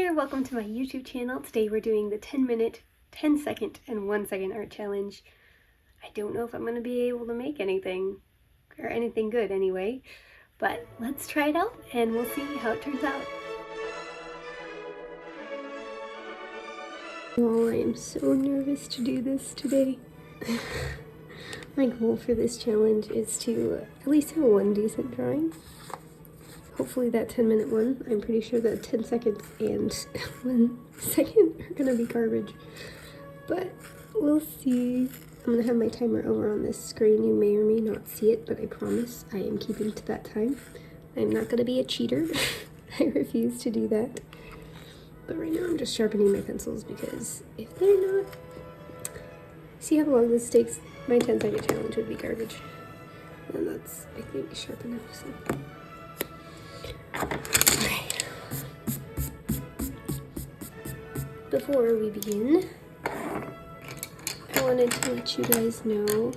there, welcome to my YouTube channel. Today we're doing the 10-minute, 10-second, and 1-second art challenge. I don't know if I'm going to be able to make anything, or anything good anyway, but let's try it out and we'll see how it turns out. Oh, I am so nervous to do this today. My goal for this challenge is to at least have one decent drawing. Hopefully that 10-minute one. I'm pretty sure that 10 seconds and 1 second are gonna be garbage, but we'll see. I'm gonna have my timer over on this screen. You may or may not see it, but I promise I am keeping to that time. I'm not gonna be a cheater. I refuse to do that. But right now I'm just sharpening my pencils because if they're not, see how long this takes, my 10-second challenge would be garbage. And that's, I think, sharp enough, so. Alright. Before we begin, I wanted to let you guys know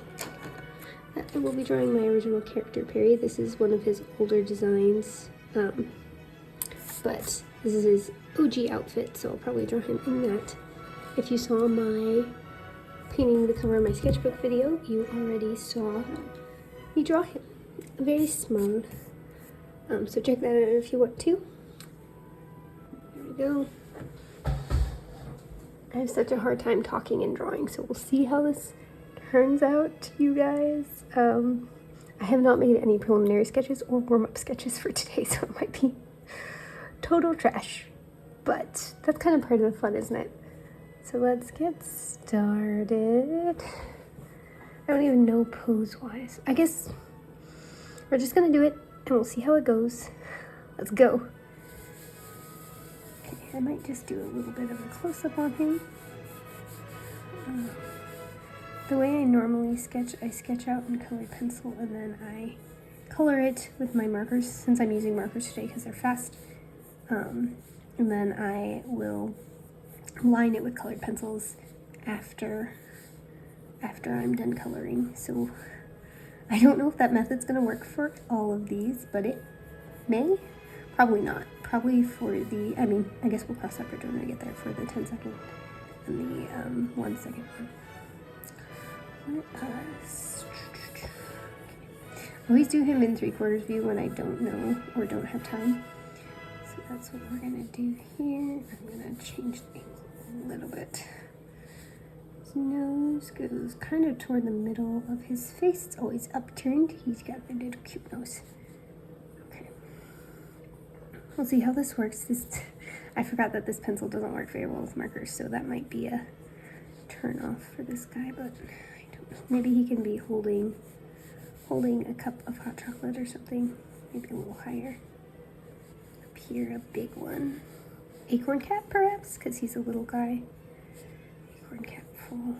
that I will be drawing my original character, Perry. This is one of his older designs, but this is his OG outfit, so I'll probably draw him in that. If you saw my painting the cover of my sketchbook video, you already saw me draw him. Very small. So check that out if you want to. There we go. I have such a hard time talking and drawing, so we'll see how this turns out, you guys. I have not made any preliminary sketches or warm-up sketches for today, so it might be total trash. But that's kind of part of the fun, isn't it? So let's get started. I don't even know pose-wise. I guess we're just gonna do it and we'll see how it goes. Let's go. Okay, I might just do a little bit of a close-up on him. The way I normally sketch, I sketch out in colored pencil and then I color it with my markers, since I'm using markers today because they're fast. And then I will line it with colored pencils after I'm done coloring. So I don't know if that method's gonna work for all of these, but it may. Probably not. Probably for the, I guess we'll cross that bridge when we get there for the 10-second and the 1-second one. Okay. I always do him in 3/4 view when I don't know or don't have time. So that's what we're gonna do here. I'm gonna change the angle a little bit. His nose goes kind of toward the middle of his face. It's always upturned. He's got a little cute nose. Okay. We'll see how this works. I forgot that this pencil doesn't work very well with markers, so that might be a turn off for this guy, but I don't know. Maybe he can be holding a cup of hot chocolate or something. Maybe a little higher. Up here, a big one. Acorn cap, perhaps, because he's a little guy. Acorn cap full.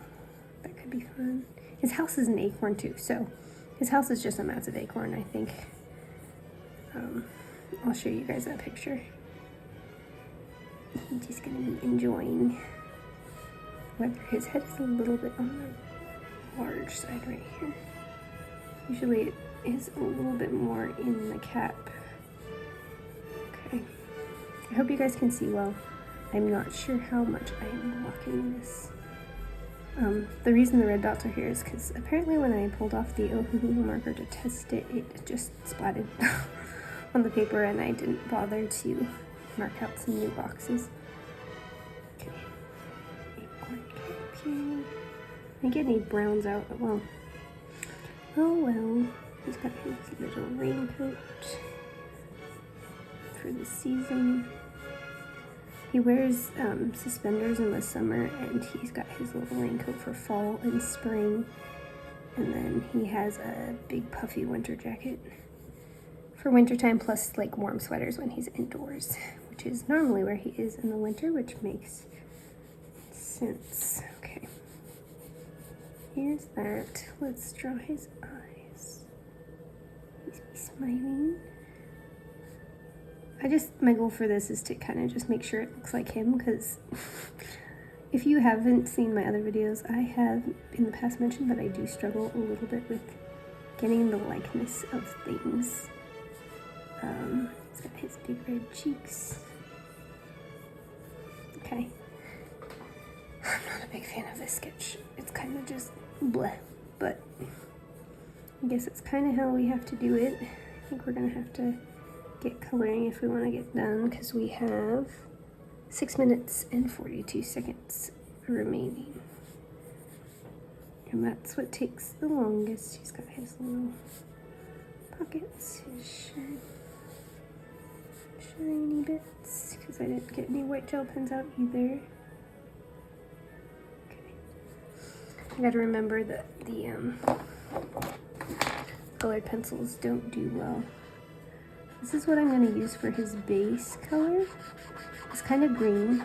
That could be fun. His house is an acorn too, so his house is just a massive acorn, I think. I'll show you guys that picture. He's just gonna be enjoying weather. His head is a little bit on the large side right here. Usually it is a little bit more in the cap. Okay. I hope you guys can see well. I'm not sure how much I am blocking this. The reason the red dots are here is because apparently when I pulled off the Ohuhu marker to test it, it just splatted on the paper and I didn't bother to mark out some new boxes. Okay. Acorn cap here. I get any browns out, well. Oh well. He's got his little raincoat for the season. He wears suspenders in the summer, and he's got his little raincoat for fall and spring. And then he has a big puffy winter jacket for wintertime, plus like warm sweaters when he's indoors, which is normally where he is in the winter, which makes sense. Okay. Here's that. Let's draw his eyes. He's smiling. My goal for this is to kind of just make sure it looks like him, because if you haven't seen my other videos, I have in the past mentioned that I do struggle a little bit with getting the likeness of things. He's got his big red cheeks. Okay. I'm not a big fan of this sketch. It's kind of just bleh, but I guess it's kind of how we have to do it. I think we're gonna have to get coloring if we want to get done, because we have 6 minutes and 42 seconds remaining. And that's what takes the longest. He's got his little pockets, his shiny bits, because I didn't get any white gel pens out either. Okay. I gotta remember that the colored pencils don't do well. This is what I'm going to use for his base color. It's kind of green.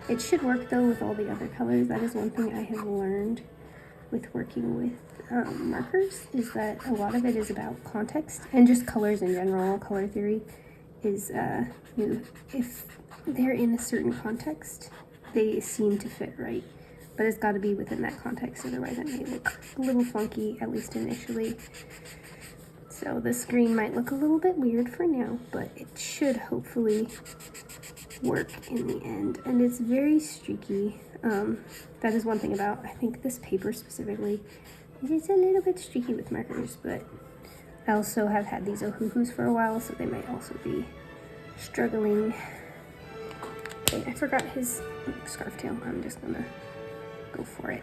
It should work though with all the other colors. That is one thing I have learned with working with markers, is that a lot of it is about context and just colors in general. Color theory is, if they're in a certain context, they seem to fit right. But it's got to be within that context, otherwise it may look a little funky, at least initially. So this green might look a little bit weird for now, but it should hopefully work in the end. And it's very streaky. That is one thing about, I think, this paper specifically. It's a little bit streaky with markers, but I also have had these Ohuhus for a while, so they might also be struggling. Okay, I forgot his scarf tail. I'm just gonna go for it.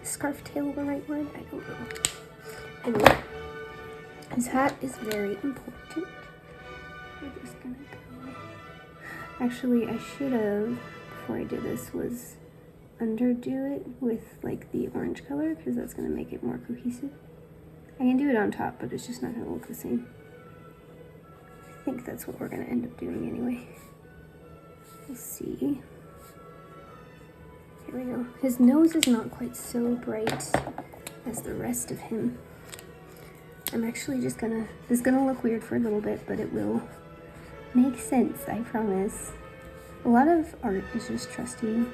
Is scarf tail the right word? I don't know. Anyway, his hat is very important. We're just gonna go. Actually, I should have, before I did this, was underdo it with like the orange color, because that's gonna make it more cohesive. I can do it on top, but it's just not gonna look the same. I think that's what we're gonna end up doing anyway. We'll see. Here we go. His nose is not quite so bright as the rest of him. I'm actually just gonna, this is gonna look weird for a little bit, but it will make sense, I promise. A lot of art is just trusting the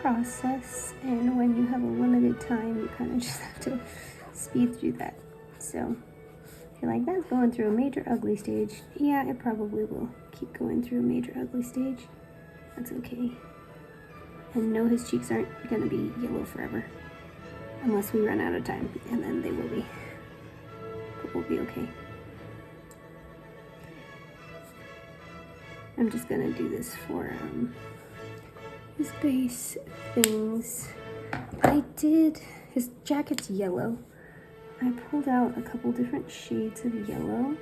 process, and when you have a limited time, you kind of just have to speed through that. So, if you're like, that's going through a major ugly stage, yeah, it probably will keep going through a major ugly stage. That's okay. And no, his cheeks aren't gonna be yellow forever. Unless we run out of time, and then they will be. But we'll be okay. I'm just gonna do this for his base things. His jacket's yellow. I pulled out a couple different shades of yellow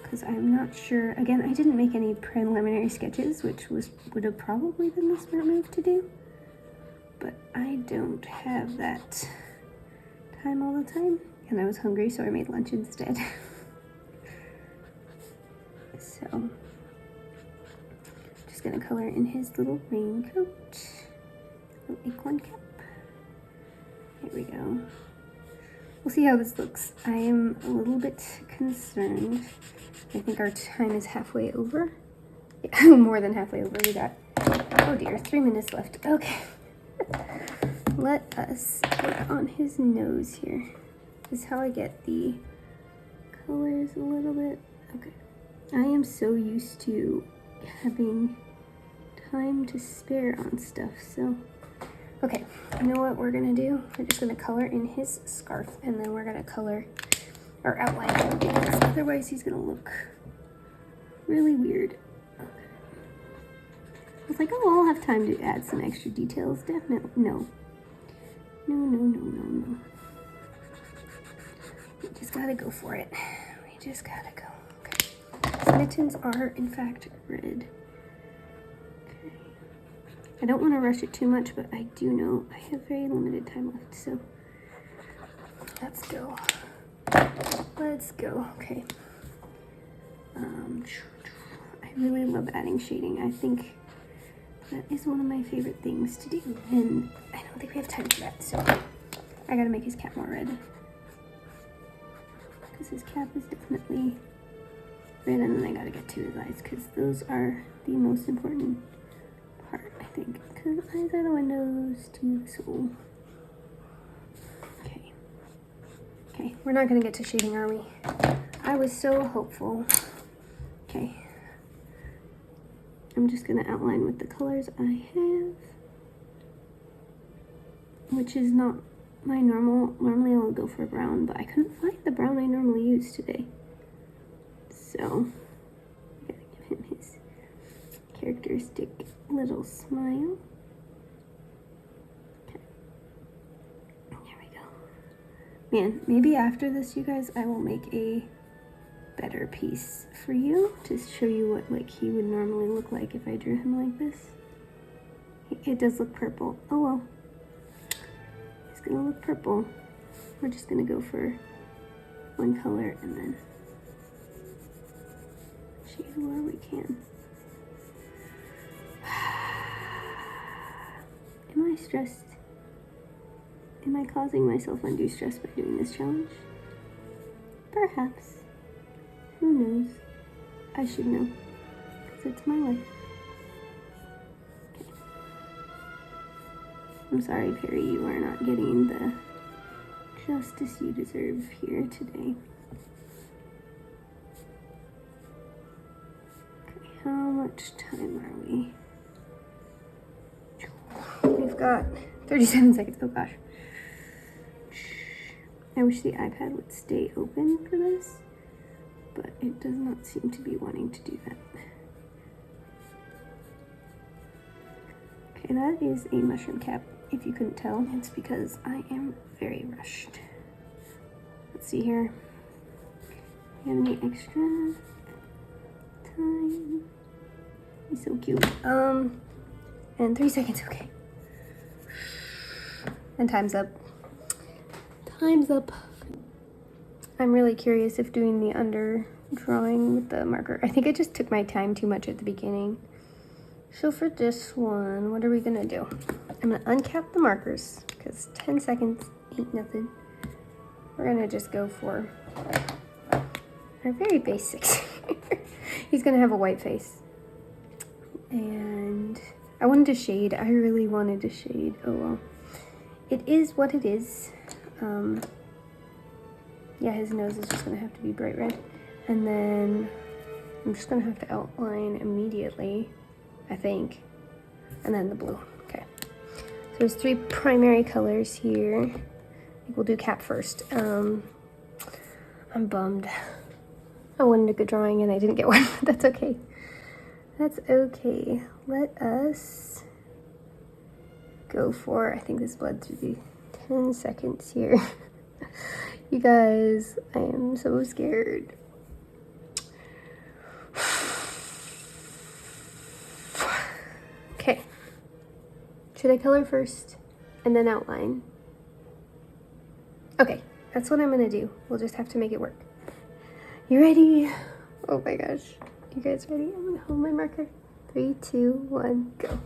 because I'm not sure. Again, I didn't make any preliminary sketches, which would have probably been the smart move to do. But I don't have that time all the time, and I was hungry, so I made lunch instead. So, just gonna color in his little raincoat, little acorn cap. Here we go. We'll see how this looks. I am a little bit concerned. I think our time is halfway over. Yeah, more than halfway over. We got, oh dear, 3 minutes left. Okay. Let us work on his nose here. This is how I get the colors a little bit. Okay. I am so used to having time to spare on stuff, so. Okay, you know what we're gonna do? We're just gonna color in his scarf, and then we're gonna color or outline him, because otherwise he's gonna look really weird. Okay. I was like, oh, I'll have time to add some extra details. Definitely, no. No. We just gotta go for it. We just gotta go. Okay. His mittens are, in fact, red. Okay. I don't want to rush it too much, but I do know I have very limited time left, so let's go. Let's go. Okay. I really love adding shading. I think that is one of my favorite things to do, and I don't think we have time for that, so I gotta make his cap more red. Because his cap is definitely red, and then I gotta get to his eyes, because those are the most important part, I think. Because eyes are the windows to the soul. Okay. Okay, we're not gonna get to shading, are we? I was so hopeful. Okay. I'm just gonna outline with the colors I have, which is not my normal. Normally I'll go for brown, but I couldn't find the brown I normally use today. So, I gotta give him his characteristic little smile. Okay. There we go. Man, maybe after this, you guys, I will make a better piece for you to show you what like he would normally look like if I drew him like this. It does look purple. Oh well. It's gonna look purple. We're just gonna go for one color and then shade where we can. Am I stressed? Am I causing myself undue stress by doing this challenge? Perhaps. Who knows? I should know, because it's my life. Okay. I'm sorry, Perry, you are not getting the justice you deserve here today. Okay, how much time are we? We've got 37 seconds. Oh gosh. I wish the iPad would stay open for this, but it does not seem to be wanting to do that. Okay, that is a mushroom cap, if you couldn't tell. It's because I am very rushed. Let's see here. You have any extra time? He's so cute. And 3 seconds, okay. And time's up. Time's up. I'm really curious if doing the under drawing with the marker, I think I just took my time too much at the beginning. So for this one, what are we gonna do? I'm gonna uncap the markers because 10 seconds ain't nothing. We're gonna just go for our very basics. He's gonna have a white face. And I wanted to shade. I really wanted to shade. Oh well. It is what it is. Yeah, his nose is just gonna have to be bright red. And then I'm just gonna have to outline immediately, I think. And then the blue, okay. So there's 3 primary colors here. I think we'll do cap first. I'm bummed. I wanted a good drawing and I didn't get one, but that's okay. That's okay. Let us go for, I think this bled through the 10 seconds here. You guys, I am so scared. Okay. Should I color first and then outline? Okay, that's what I'm gonna do. We'll just have to make it work. You ready? Oh my gosh. You guys ready? I'm gonna hold my marker. 3, 2, 1, go.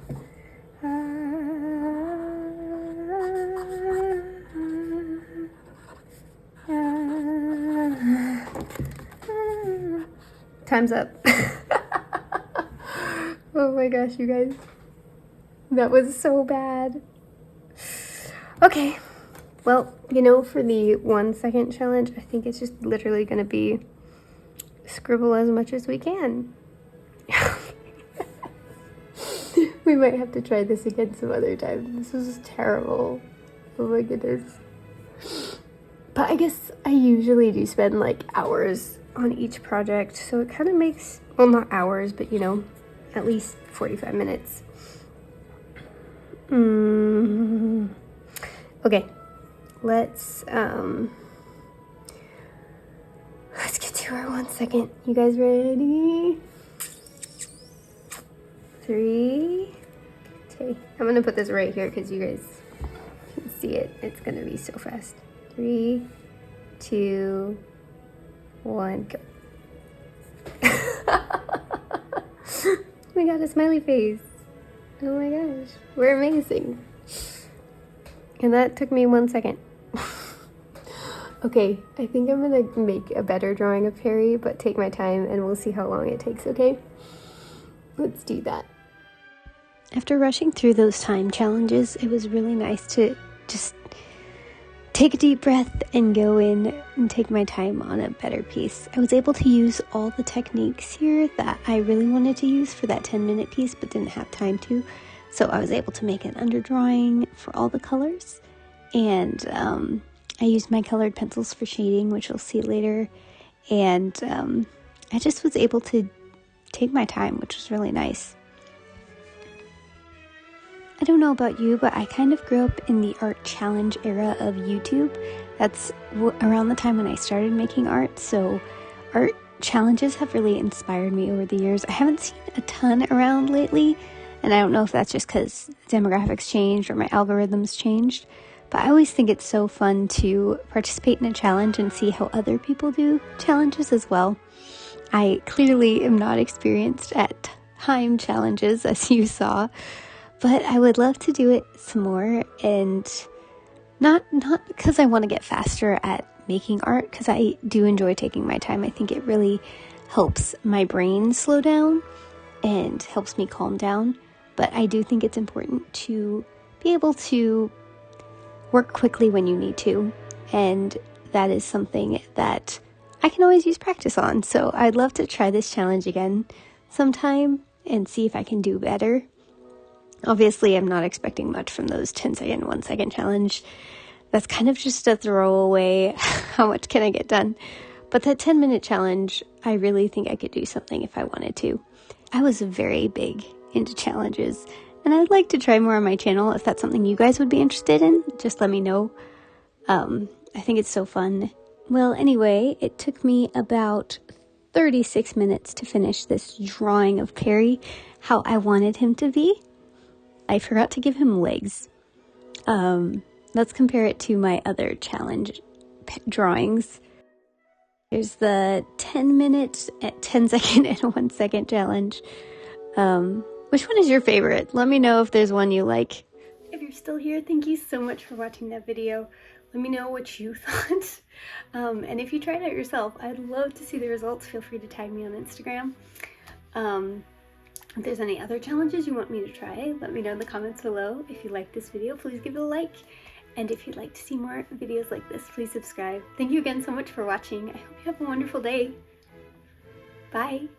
Time's up. Oh my gosh, you guys. That was so bad. Okay. Well, you know, for the 1 second challenge, I think it's just literally gonna be scribble as much as we can. We might have to try this again some other time. This was terrible. Oh my goodness. But I guess I usually do spend like hours on each project, so it kind of makes, well, not hours, but you know, at least 45 minutes. Okay, let's get to our 1 second. You guys ready? 3. Okay, I'm gonna put this right here because you guys can see it. It's gonna be so fast. 3, 2, 1, go. We got a smiley face. Oh my gosh, we're amazing. And that took me 1 second. Okay, I think I'm gonna make a better drawing of Perry, but take my time and we'll see how long it takes, okay? Let's do that. After rushing through those time challenges, it was really nice to just take a deep breath and go in and take my time on a better piece. I was able to use all the techniques here that I really wanted to use for that 10-minute piece, but didn't have time to. So I was able to make an underdrawing for all the colors. And I used my colored pencils for shading, which you'll see later. And I just was able to take my time, which was really nice. I don't know about you, but I kind of grew up in the art challenge era of YouTube. That's around the time when I started making art, so art challenges have really inspired me over the years. I haven't seen a ton around lately, and I don't know if that's just because demographics changed or my algorithms changed, but I always think it's so fun to participate in a challenge and see how other people do challenges as well. I clearly am not experienced at time challenges, as you saw, but I would love to do it some more, and not because I want to get faster at making art, because I do enjoy taking my time. I think it really helps my brain slow down and helps me calm down, but I do think it's important to be able to work quickly when you need to, and that is something that I can always use practice on. So I'd love to try this challenge again sometime and see if I can do better. Obviously, I'm not expecting much from those 10-second, 1-second challenge. That's kind of just a throwaway, how much can I get done? But that 10-minute challenge, I really think I could do something if I wanted to. I was very big into challenges, and I'd like to try more on my channel. If that's something you guys would be interested in, just let me know. I think it's so fun. Well, anyway, it took me about 36 minutes to finish this drawing of Perry, how I wanted him to be. I forgot to give him legs. Let's compare it to my other challenge drawings. There's the 10-minute, 10-second, and 1-second challenge. Which one is your favorite? Let me know if there's one you like. If you're still here, thank you so much for watching that video. Let me know what you thought. And if you tried it yourself, I'd love to see the results. Feel free to tag me on Instagram. If there's any other challenges you want me to try, let me know in the comments below. If you like this video, please give it a like. And if you'd like to see more videos like this, please subscribe. Thank you again so much for watching. I hope you have a wonderful day. Bye.